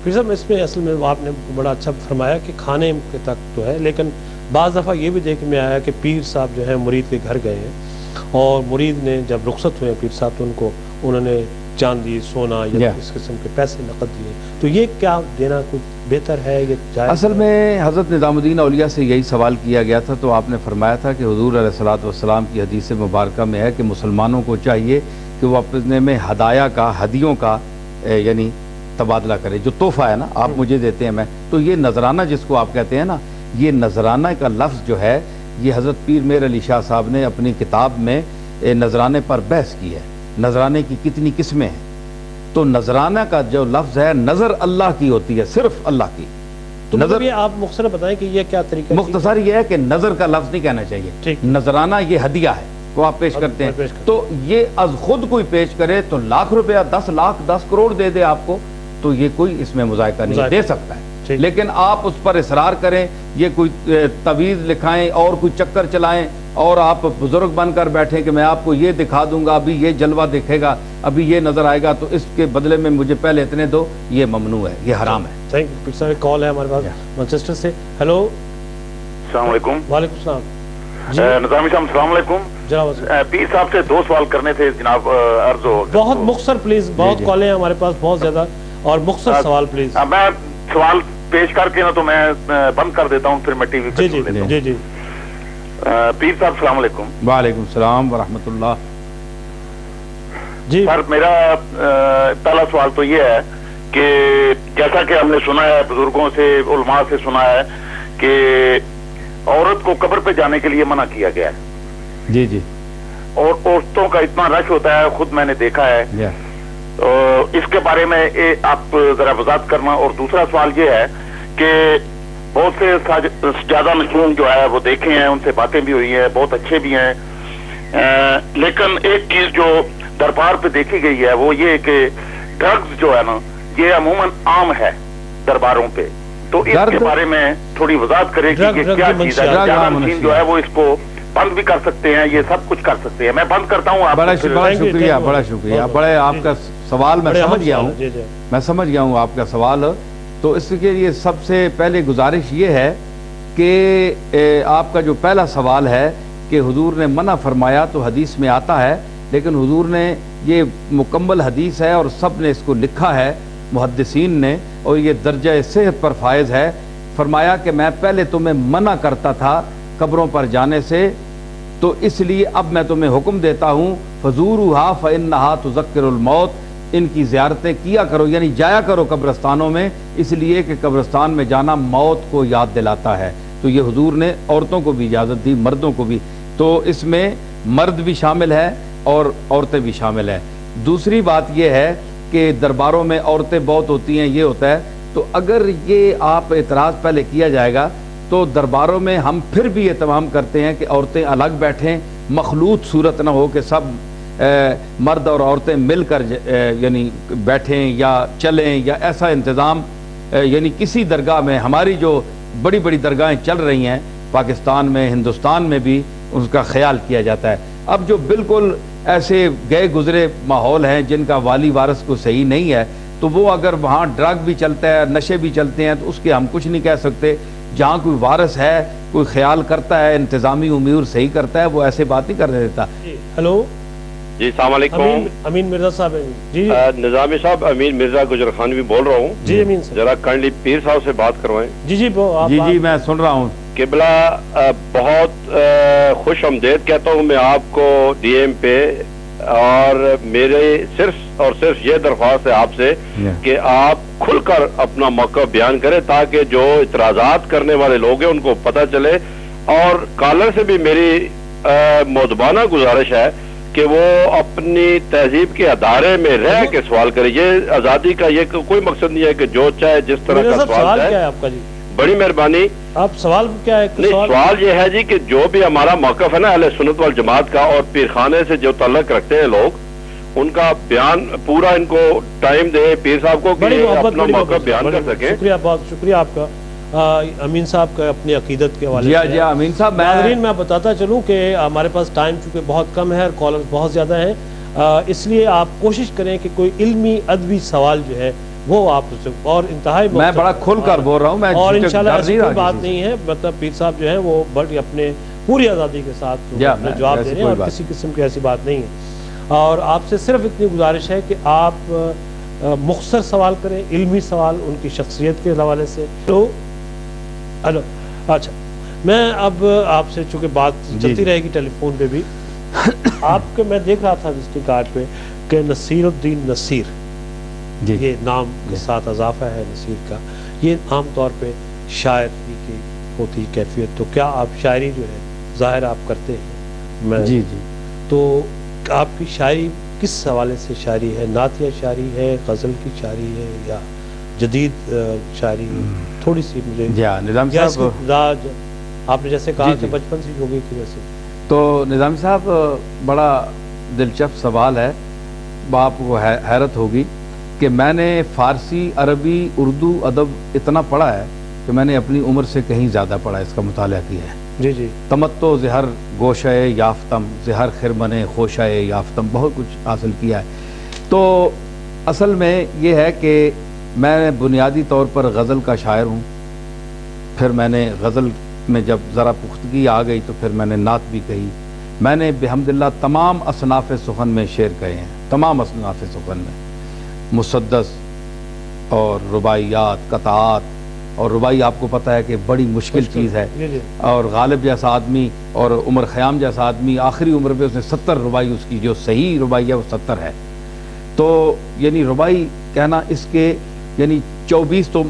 پھر صاحب اس میں اصل میں آپ نے بڑا اچھا فرمایا کہ کھانے کے تک تو ہے، لیکن بعض دفعہ یہ بھی دیکھ میں آیا کہ پیر صاحب جو ہیں مرید کے گھر گئے ہیں اور مرید نے جب رخصت ہوئے پیر صاحب تو انہوں نے چاندی سونا یا اس قسم کے پیسے نقد دیے، تو یہ کیا دینا کچھ بہتر ہے یہ جائز؟ اصل میں حضرت نظام الدین اولیاء سے یہی سوال کیا گیا تھا، تو آپ نے فرمایا تھا کہ حضور علیہ الصلوۃ والسلام کی حدیث مبارکہ میں ہے کہ مسلمانوں کو چاہیے کہ وہ اپنے میں ہدیوں کا یعنی تبادلہ کرے، جو تحفہ ہے نا آپ مجھے دیتے ہیں میں، تو یہ نذرانہ جس کو آپ کہتے ہیں نا، یہ نذرانہ کا لفظ جو ہے یہ حضرت پیر میر علی شاہ صاحب نے اپنی کتاب میں نذرانے پر بحث کی ہے، نذرانے کی کتنی قسمیں ہیں۔ تو نذرانہ کا جو لفظ ہے نظر اللہ کی ہوتی ہے، صرف اللہ کی تو نظر، یہ آپ مختصر بتائیں کہ یہ کیا طریقہ؟ مختصر یہ ہے کہ نظر کا لفظ نہیں کہنا چاہیے، نذرانہ یہ ہدیہ ہے کو آپ پیش کرتے ہیں، تو یہ از خود کوئی پیش کرے تو لاکھ روپیہ 10 لاکھ 10 کروڑ دے دے آپ کو، تو یہ کوئی اس میں مذائقہ نہیں، دے سکتا ہے، لیکن آپ اس پر اصرار کریں، یہ کوئی تویز لکھائیں اور کوئی چکر چلائیں اور آپ بزرگ بن کر بیٹھیں کہ میں آپ کو یہ دکھا دوں گا، ابھی یہ جلوہ دکھے گا، ابھی یہ نظر آئے گا، تو اس کے بدلے میں مجھے پہلے اتنے دو، یہ ممنوع ہے، یہ حرام ہے۔ Thank you. پھر سر کال ہے ہمارے پاس مانچسٹر سے۔ ہیلو، السلام علیکم۔ وعلیکم السلام نظامی صاحب السلام علیکم جناب۔ پیر صاحب سے 2 سوال کرنے تھے جناب، عرض ہو بہت مختصر پلیز، بہت کالیں ہیں ہمارے پاس بہت زیادہ، اور مختصر سوال پلیز۔ میں سوال پیش کر کے نا تو میں بند کر دیتا ہوں، پھر میں ٹی وی پہ سن لیتا ہوں۔ جی جی۔ پیر صاحب السلام علیکم۔ وعلیکم السلام ورحمۃ اللہ۔ جی سر، میرا پہلا سوال تو یہ ہے کہ جیسا کہ ہم نے سنا ہے بزرگوں سے، علماء سے سنا ہے کہ عورت کو قبر پہ جانے کے لیے منع کیا گیا ہے، جی جی، اور عورتوں کا اتنا رش ہوتا ہے، خود میں نے دیکھا ہے، اس کے بارے میں آپ ذرا وضاحت کرنا۔ اور دوسرا سوال یہ ہے کہ بہت سے سجادہ نشین جو ہے وہ دیکھے ہیں، ان سے باتیں بھی ہوئی ہیں، بہت اچھے بھی ہیں، لیکن ایک چیز جو دربار پہ دیکھی گئی ہے وہ یہ کہ ڈرگز جو ہے نا یہ عموماً عام ہے درباروں پہ، تو اس کے بارے میں تھوڑی وضاحت کرے کہ یہ کیا چیز ہے؟ سجادہ نشین جو ہے وہ اس کو بند بھی کر سکتے ہیں، یہ سب کچھ کر سکتے ہیں۔ میں بند کرتا ہوں۔ بڑا شکریہ، بڑا شکریہ، بڑے آپ کا سوال میں سمجھ گیا ہوں، میں سمجھ گیا ہوں آپ کا سوال۔ تو اس کے لیے سب سے پہلے گزارش یہ ہے کہ آپ کا جو پہلا سوال ہے کہ حضور نے منع فرمایا، تو حدیث میں آتا ہے، لیکن حضور نے یہ مکمل حدیث ہے اور سب نے اس کو لکھا ہے محدثین نے، اور یہ درجہ صحت پر فائز ہے۔ فرمایا کہ میں پہلے تمہیں منع کرتا تھا قبروں پر جانے سے، تو اس لیے اب میں تمہیں حکم دیتا ہوں فزورھا فانھا تذکر الموت، ان کی زیارتیں کیا کرو، یعنی جایا کرو قبرستانوں میں، اس لیے کہ قبرستان میں جانا موت کو یاد دلاتا ہے۔ تو یہ حضور نے عورتوں کو بھی اجازت دی، مردوں کو بھی، تو اس میں مرد بھی شامل ہے اور عورتیں بھی شامل ہیں۔ دوسری بات یہ ہے کہ درباروں میں عورتیں بہت ہوتی ہیں، یہ ہوتا ہے، تو اگر یہ آپ اعتراض پہلے کیا جائے گا تو درباروں میں ہم پھر بھی اہتمام کرتے ہیں کہ عورتیں الگ بیٹھیں، مخلوط صورت نہ ہو کہ سب مرد اور عورتیں مل کر یعنی بیٹھیں یا چلیں، یا ایسا انتظام یعنی کسی درگاہ میں، ہماری جو بڑی بڑی درگاہیں چل رہی ہیں پاکستان میں، ہندوستان میں بھی اس کا خیال کیا جاتا ہے۔ اب جو بالکل ایسے گئے گزرے ماحول ہیں جن کا والی وارث کو صحیح نہیں ہے، تو وہ اگر وہاں ڈرگ بھی چلتا ہے، نشے بھی چلتے ہیں، تو اس کے ہم کچھ نہیں کہہ سکتے۔ جہاں کوئی وارث ہے، کوئی خیال کرتا ہے، انتظامی امور صحیح کرتا ہے، وہ ایسے بات نہیں کرنے دیتا۔ ہیلو جی السلام علیکم۔ امین مرزا صاحب ہیں جی۔ نظامی صاحب، امین مرزا گجر خانوی بول رہا ہوں۔ جی امین صاحب، ذرا کائنڈلی پیر صاحب سے بات کروائیں۔ جی جی جی میں سن رہا ہوں۔ قبلہ بہت خوش آمدید کہتا ہوں میں آپ کو ڈی ایم پہ، اور میرے صرف اور صرف یہ درخواست ہے آپ سے کہ آپ کھل کر اپنا موقع بیان کریں، تاکہ جو اعتراضات کرنے والے لوگ ہیں ان کو پتہ چلے، اور کالر سے بھی میری مؤدبانہ گزارش ہے کہ وہ اپنی تہذیب کے ادارے میں رہ کے سوال کرے۔ یہ آزادی کا یہ کوئی مقصد نہیں ہے کہ جو چاہے جس طرح کا سوال کیا ہے آپ کا؟ جی بڑی مہربانی۔ آپ سوال کیا ہے؟ نہیں، سوال یہ ہے جی کہ جو بھی ہمارا موقف ہے نا اہل سنت والجماعت کا، اور پیر خانے سے جو تعلق رکھتے ہیں لوگ، ان کا بیان پورا ان کو ٹائم دے پیر صاحب کو کہ اپنا موقع بیان کر سکیں۔ شکریہ، بہت شکریہ آپ کا امین صاحب کا اپنی عقیدت کے حوالے سے۔ جی امین صاحب، ناظرین میں بتاتا چلوں کہ ہمارے پاس ٹائم چونکہ بہت کم ہے اور کالرز بہت زیادہ ہیں، اس لیے آپ کوشش کریں کہ کوئی علمی ادبی سوال جو ہے وہ آپ اور انتہائی میں بڑا کھل کر بول رہا ہوں، میں اور انشاءاللہ ایسی کوئی بات نہیں ہے، مطلب پیر صاحب جو ہیں وہ بڑی اپنے پوری آزادی کے ساتھ جواب دے رہے ہیں اور کسی قسم کی ایسی بات نہیں ہے۔ اور آپ سے صرف اتنی گزارش ہے کہ آپ مختصر سوال کریں، علمی سوال ان کی شخصیت کے حوالے سے۔ تو اچھا، میں اب آپ سے چونکہ بات چلتی رہے گی ٹیلی فون پہ بھی، آپ کے میں دیکھ رہا تھا وزٹنگ کارڈ پہ کہ نصیر الدین نصیر، یہ نام کے ساتھ اضافہ ہے نصیر کا، یہ عام طور پہ شاعر کی ہوتی کیفیت، تو کیا آپ شاعری جو ہے ظاہر آپ کرتے ہیں؟ جی، تو آپ کی شاعری کس حوالے سے شاعری ہے؟ نعتیہ شاعری ہے، غزل کی شاعری ہے، یا جدید شاعری؟ تھوڑی سی مجھے نظام صاحب، آپ نے جیسے کہا کہ بچپن سے یوگی کی وجہ سے، تو نظام صاحب بڑا دلچسپ سوال ہے، آپ کو حیرت ہوگی کہ میں نے فارسی، عربی، اردو ادب اتنا پڑھا ہے کہ میں نے اپنی عمر سے کہیں زیادہ پڑھا، اس کا مطالعہ کیا ہے۔ جی تمتو زہر گوشہ یافتم، زہر خرمن خوشہ یافتم، بہت کچھ حاصل کیا ہے۔ تو اصل میں یہ ہے کہ میں بنیادی طور پر غزل کا شاعر ہوں، پھر میں نے غزل میں جب ذرا پختگی آ گئی تو پھر میں نے نعت بھی کہی۔ میں نے بحمداللہ تمام اصناف سخن میں شعر کہے ہیں، تمام اصناف سخن میں، مسدس اور رباعیات، قطعات، اور رباعی آپ کو پتہ ہے کہ بڑی مشکل چیز ہے، اور غالب جیسا آدمی اور عمر خیام جیسا آدمی آخری عمر پہ اس نے 70 رباعی، اس کی جو صحیح رباعی ہے وہ 70 ہے۔ تو یعنی رباعی کہنا، اس کے یعنی 24 تو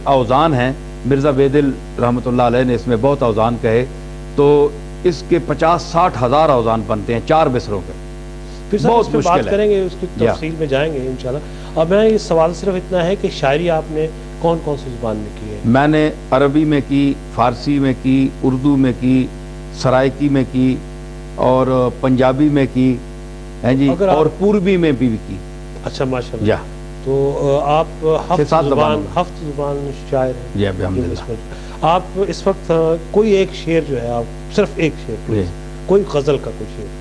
اوزان ہیں، مرزا بیدل رحمۃ اللہ علیہ نے اس میں بہت اوزان کہے، تو اس کے 50-60 ہزار اوزان بنتے ہیں 4 مصروں کے، بہت مشکل ہے۔ بات کریں گے، اس کی تفصیل میں جائیں گے انشاءاللہ۔ اب میں یہ سوال صرف اتنا ہے کہ شاعری آپ نے کون کون سی زبان میں کی ہے؟ میں نے عربی میں کی، فارسی میں کی، اردو میں کی، سرائکی میں کی، اور پنجابی میں کی، جی، اور پوربی میں بھی کی۔ اچھا، ماشاءاللہ۔ تو آپ ہفت زبان شاعر ہیں؟ جی، الحمدللہ۔ آپ اس وقت کوئی ایک شعر جو ہے، آپ صرف ایک شعر، کوئی غزل کا کوئی شعر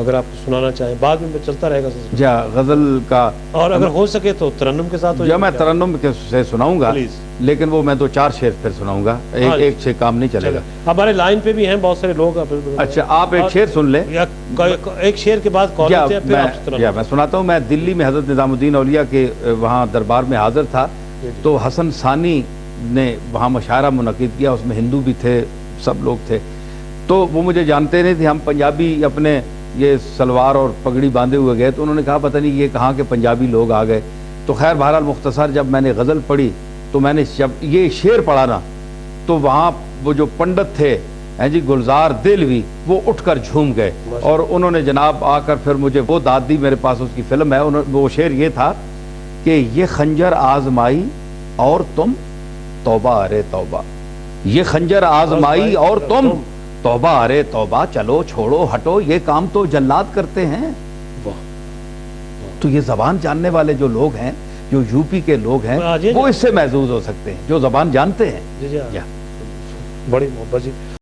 اگر آپ کو سنانا چاہیں، بعد میں چلتا رہے گا جی غزل کا، اور اگر ہو سکے تو ترنم کے ساتھ میں ترنم سے سناؤں گا، لیکن وہ میں 2-4 شعر پھر سناؤں گا، ایک سے کام نہیں چلے گا۔ ہمارے لائن پہ بھی ہیں بہت سارے لوگ۔ اچھا، آپ ایک شعر سن لیں، ایک شعر کے بعد کال لیتے ہیں، پھر آپ میں سناتا ہوں۔ میں دلی میں حضرت نظام الدین اولیاء کے وہاں دربار میں حاضر تھا، تو حسن ثانی نے وہاں مشاعرہ منعقد کیا، اس میں ہندو بھی تھے، سب لوگ تھے، تو وہ مجھے جانتے نہیں تھے، ہم پنجابی اپنے یہ سلوار اور پگڑی باندھے ہوئے گئے، تو انہوں نے کہا پتہ نہیں یہ کہاں کے پنجابی لوگ آ گئے۔ تو خیر بہرحال مختصر جب میں نے غزل پڑھی تو میں نے جب یہ شعر پڑھا نا، تو وہاں وہ جو پنڈت تھے جی گلزار دلوی، وہ اٹھ کر جھوم گئے، اور انہوں نے جناب آ کر پھر مجھے وہ داد دی، میرے پاس اس کی فلم ہے، وہ شعر یہ تھا کہ یہ خنجر آزمائی اور تم توبہ ارے توبہ، یہ خنجر آزمائی اور تم توبہ ارے توبہ، چلو چھوڑو ہٹو، یہ کام تو جلاد کرتے ہیں۔ تو یہ زبان جاننے والے جو لوگ ہیں، جو یو پی کے لوگ ہیں، وہ اس سے محظوظ ہو سکتے ہیں، جو زبان جانتے ہیں۔ بڑی محبت جی۔